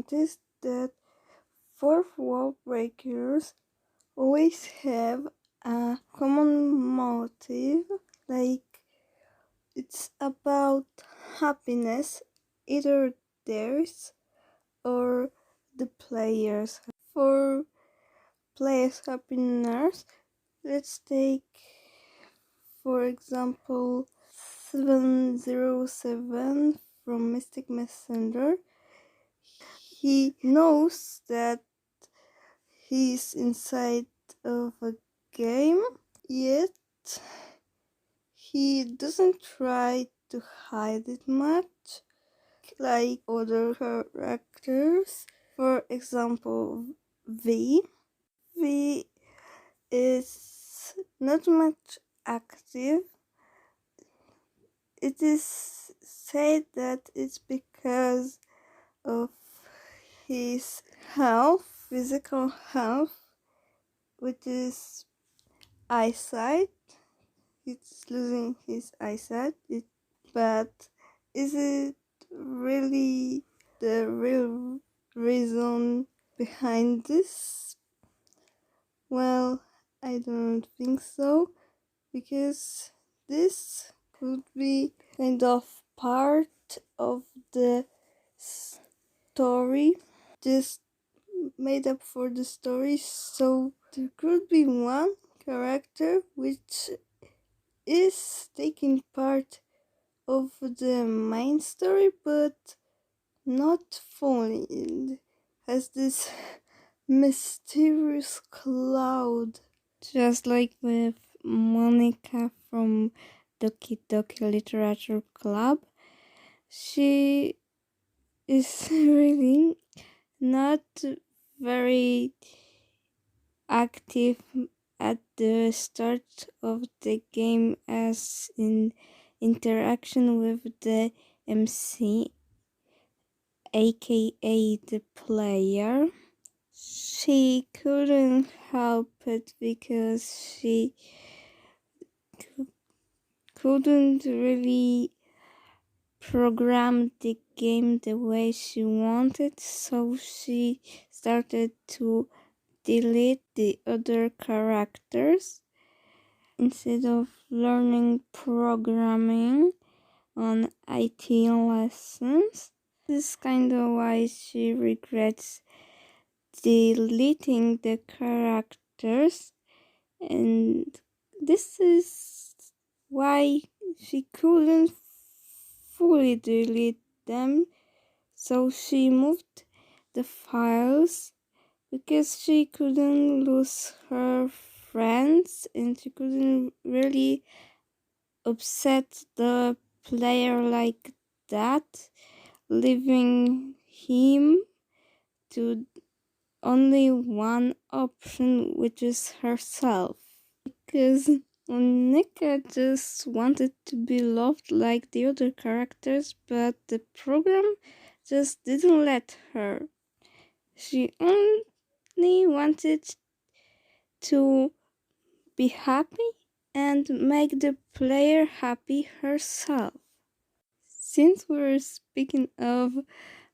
noticed that fourth wall breakers always have a common motive, like it's about happiness, either theirs or the players. For players' happiness, let's take, for example, 707 from Mystic Messenger. He knows that he's inside of a game, yet he doesn't try to hide it much like other characters. For example, V. V is not much active. It is said that it's because of his health, physical health, which is eyesight. He's losing his eyesight. But is it really the real reason behind this? Well, I don't think so, because this could be kind of part of the story, just made up for the story. So there could be one character which is taking part of the main story, but not fully. It has this mysterious cloud, just like with Monica from Doki Doki Literature Club. She is really not very active at the start of the game as in interaction with the MC, aka the player. She couldn't help it because she couldn't really program the game the way she wanted, so she started to delete the other characters instead of learning programming on IT lessons. This is kind of why she regrets deleting the characters, and this is why she couldn't fully delete them, so she moved the files because she couldn't lose her friends and she couldn't really upset the player like that, leaving him to only one option, which is herself. Because Nika just wanted to be loved like the other characters, but the program just didn't let her. She only wanted to be happy and make the player happy herself. Since we're speaking of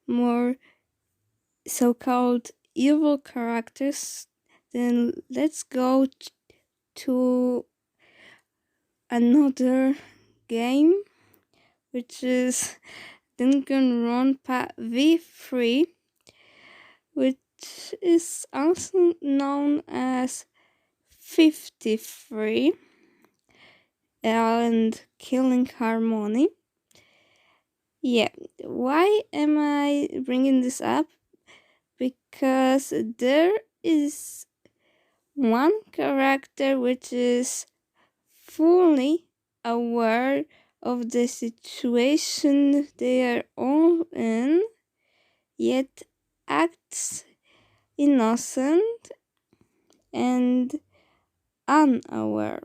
more so-called evil characters, then let's go to another game, which is Danganronpa V3, which is also known as 53 and Killing Harmony. Yeah, why am I bringing this up? Because there is one character which is fully aware of the situation they are all in, yet acts innocent and unaware.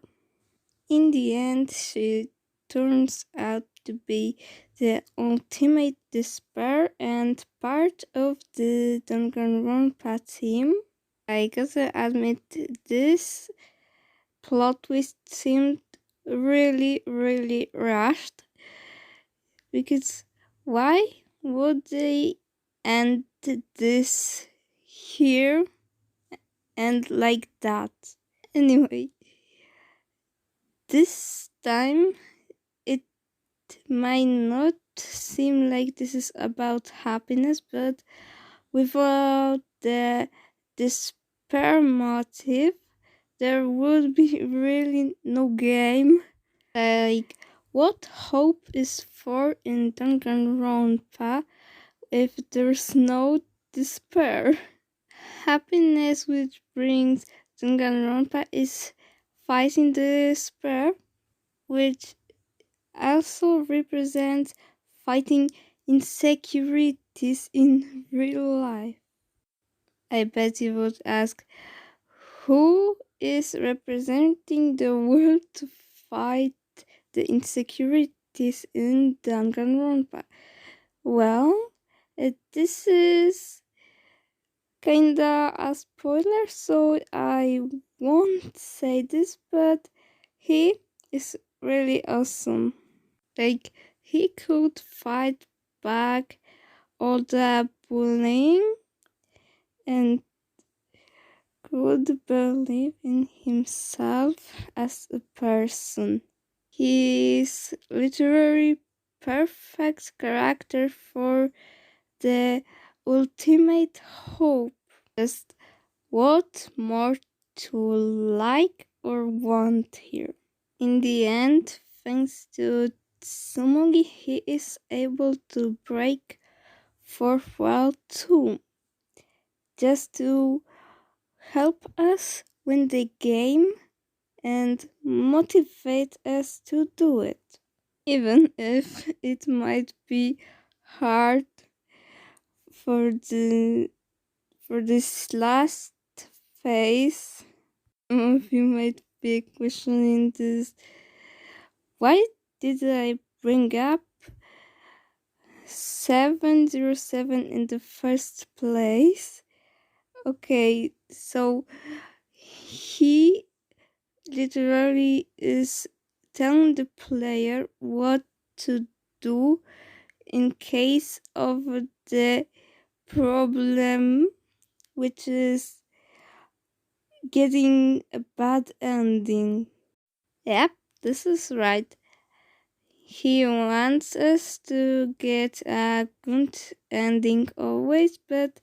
In the end, she turns out to be the ultimate despair and part of the Danganronpa team. I gotta admit, this plot twist seemed really, really rushed, because why would they and this here and like that. Anyway, this time it might not seem like this is about happiness, but without the despair motive, there would be really no game. Like, what hope is for in Danganronpa if there's no despair? Happiness, which brings Danganronpa, is fighting despair, which also represents fighting insecurities in real life. I bet you would ask, who is representing the world to fight the insecurities in Danganronpa? Well, this is kinda a spoiler, so I won't say this, but he is really awesome. Like, he could fight back all the bullying and could believe in himself as a person. He's literally perfect character for the ultimate hope. Just what more to like or want here? In the end, thanks to Tsumugi, he is able to break fourth wall too, just to help us win the game and motivate us to do it. Even if it might be hard for the for this last phase. Some of you might be questioning this. Why did I bring up 707 in the first place? Okay, so he literally is telling the player what to do in case of the problem, which is getting a bad ending. Yep, this is right. He wants us to get a good ending always, but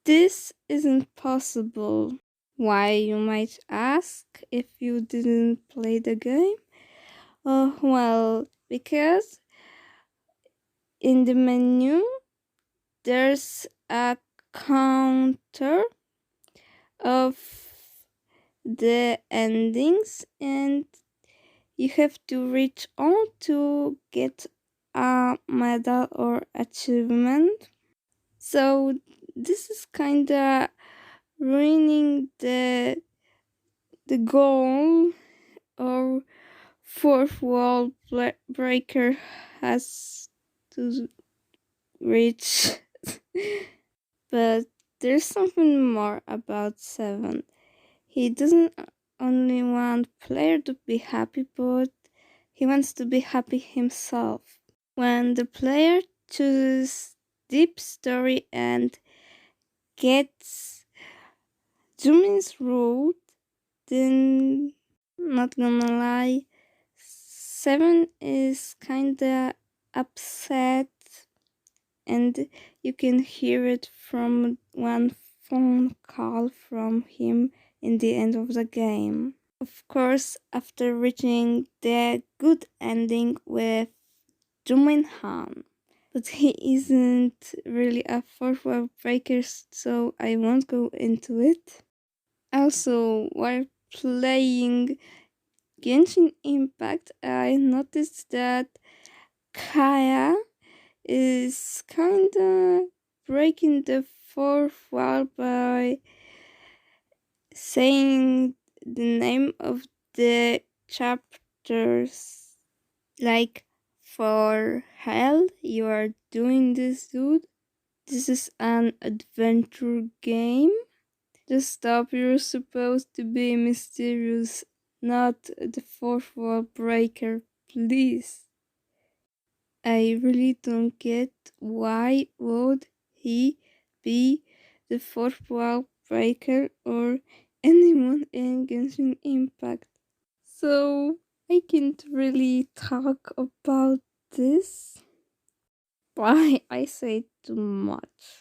this isn't possible. Why, you might ask, if you didn't play the game? Oh, well, because in the menu there's a counter of the endings and you have to reach on to get a medal or achievement. So this is kinda ruining the goal or fourth wall breaker has to reach. But there's something more about Seven. He doesn't only want player to be happy, but he wants to be happy himself. When the player chooses deep story and gets Jumin's route, then not gonna lie, Seven is kinda upset and you can hear it from one phone call from him in the end of the game. Of course, after reaching the good ending with Jumin Han. But he isn't really a fourth wall breaker, so I won't go into it. Also, while playing Genshin Impact, I noticed that Kaya is kinda breaking the fourth wall by saying the name of the chapters. Like, for hell, you are doing this, dude? This is an adventure game? Just stop, you're supposed to be mysterious, not the fourth wall breaker, please. I really don't get why would he be the fourth wall breaker or anyone in Genshin Impact. So I can't really talk about this. Why I say too much.